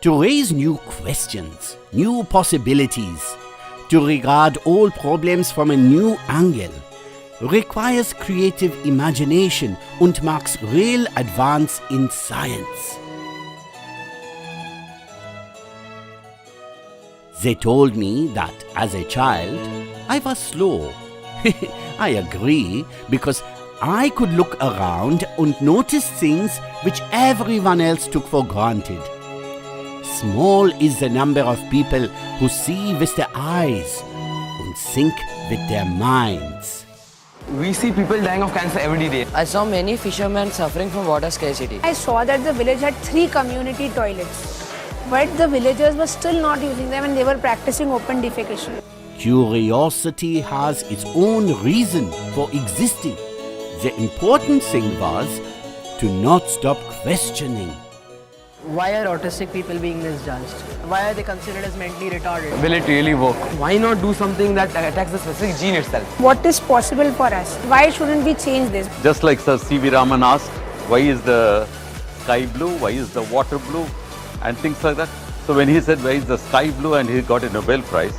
To raise new questions, new possibilities, to regard all problems from a new angle, requires creative imagination und marks real advance in science. They told me that as a child, I was slow. I agree, because I could look around and notice things which everyone else took for granted. Small is the number of people who see with their eyes and think with their minds. We see people dying of cancer every day. I saw many fishermen suffering from water scarcity. I saw that the village had 3 community toilets, but the villagers were still not using them and they were practicing open defecation. Curiosity has its own reason for existing. The important thing was to not stop questioning. Why are autistic people being misjudged? Why are they considered as mentally retarded? Will it really work? Why not do something that attacks the specific gene itself? What is possible for us? Why shouldn't we change this? Just like Sir C.V. Raman asked, why is the sky blue, why is the water blue, and things like that. So when he said, why is the sky blue, and he got a Nobel Prize,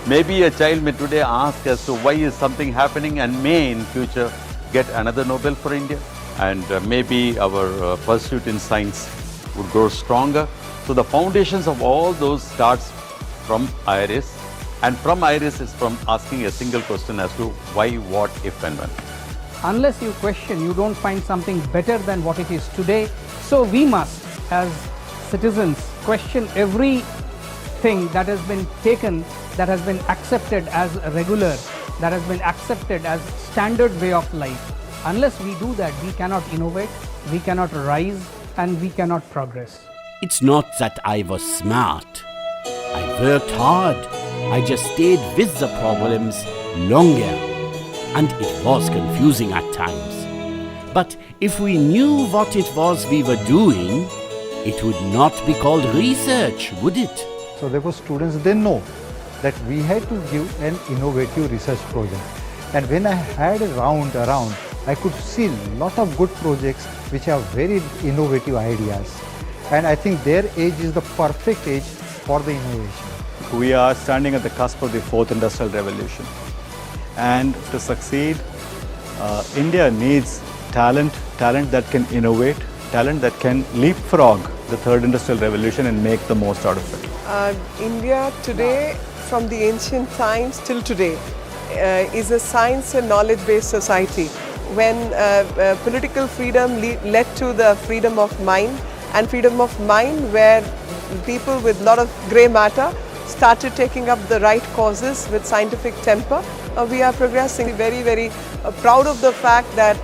maybe a child may today ask as to why is something happening and may in future get another Nobel for India. And maybe our pursuit in science would grow stronger. So the foundations of all those starts from IRIS, and from IRIS is from asking a single question as to why, what, if and when. Unless you question, you don't find something better than what it is today. So we must, as citizens, question everything that has been taken, that has been accepted as regular, that has been accepted as standard way of life. Unless we do that, we cannot innovate, we cannot rise, and we cannot progress. It's not that I was smart. I worked hard. I just stayed with the problems longer. And it was confusing at times. But if we knew what it was we were doing, it would not be called research, would it? So therefore students, they know that we had to give an innovative research project. And when I had a round around, I could see a lot of good projects which have very innovative ideas. And I think their age is the perfect age for the innovation. We are standing at the cusp of the 4th Industrial Revolution. And to succeed, India needs talent that can innovate, talent that can leapfrog the 3rd Industrial Revolution and make the most out of it. India today, from the ancient times till today, is a science and knowledge-based society. When political freedom led to the freedom of mind, and freedom of mind where people with a lot of grey matter started taking up the right causes with scientific temper, we are progressing. Very, very proud of the fact that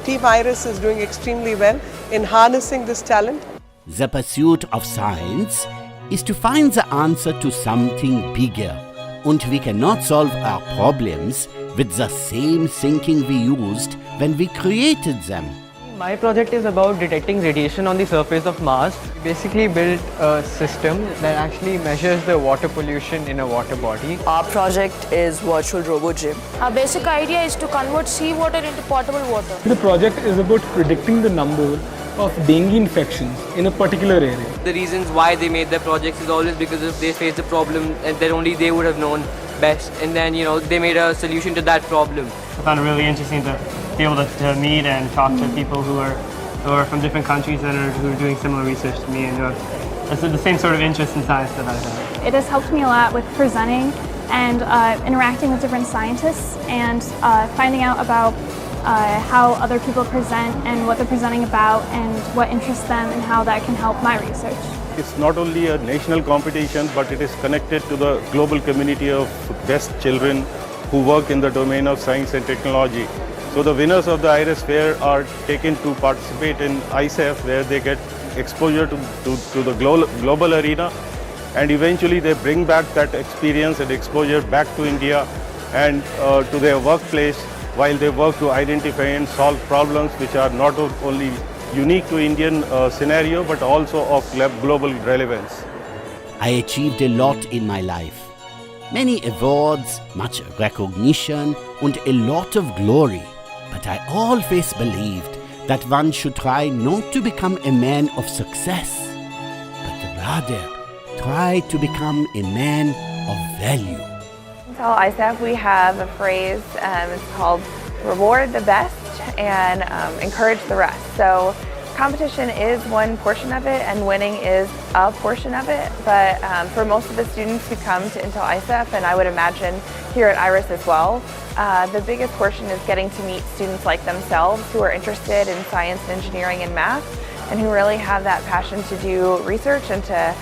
Team IRIS is doing extremely well in harnessing this talent. The pursuit of science is to find the answer to something bigger. And we cannot solve our problems with the same thinking we used when we created them. My project is about detecting radiation on the surface of Mars. We basically built a system that actually measures the water pollution in a water body. Our project is Virtual Robo Gym. Our basic idea is to convert seawater into potable water. The project is about predicting the number of dengue infections in a particular area. The reasons why they made their projects is always because if they faced a problem and then only they would have known best, and then they made a solution to that problem. I found it really interesting to be able to meet and talk to people who are from different countries and who are doing similar research to me and who have the same sort of interest in science that I have. It has helped me a lot with presenting and interacting with different scientists and finding out about how other people present and what they're presenting about and what interests them and how that can help my research. It's not only a national competition, but it is connected to the global community of best children who work in the domain of science and technology. So the winners of the IRIS Fair are taken to participate in ICEF, where they get exposure to the global arena, and eventually they bring back that experience and exposure back to India and to their workplace, while they work to identify and solve problems which are not only unique to Indian scenario, but also of global relevance. I achieved a lot in my life. Many awards, much recognition, and a lot of glory. But I always believed that one should try not to become a man of success, but Rather, try to become a man of value. At ISAF we have a phrase, it's called reward the best and encourage the rest. So competition is one portion of it and winning is a portion of it, but for most of the students who come to Intel ISAF, and I would imagine here at IRIS as well, the biggest portion is getting to meet students like themselves who are interested in science, engineering, and math, and who really have that passion to do research and to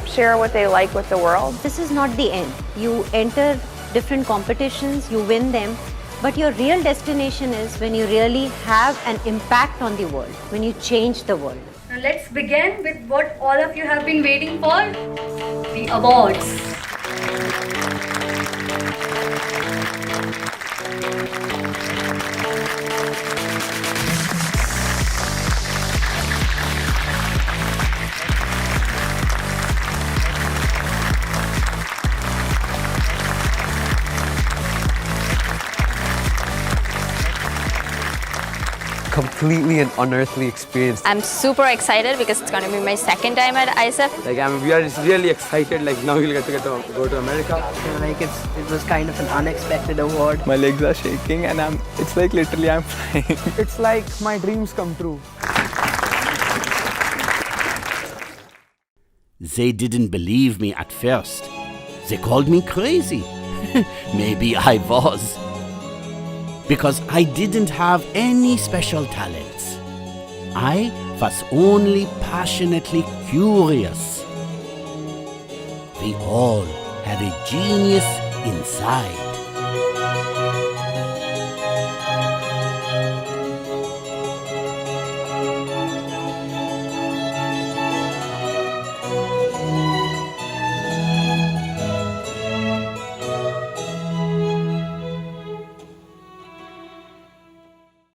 share what they like with the world. This is not the end. You enter different competitions, you win them, but your real destination is when you really have an impact on the world, when you change the world. Now let's begin with what all of you have been waiting for, the awards. Completely an unearthly experience. I'm super excited because it's going to be my second time at ISAF. Like we are just really excited. Like now we'll get to go to America. Like it was kind of an unexpected award. My legs are shaking and it's like literally I'm flying. It's like my dreams come true. They didn't believe me at first. They called me crazy. Maybe I was. Because I didn't have any special talents. I was only passionately curious. We all have a genius inside.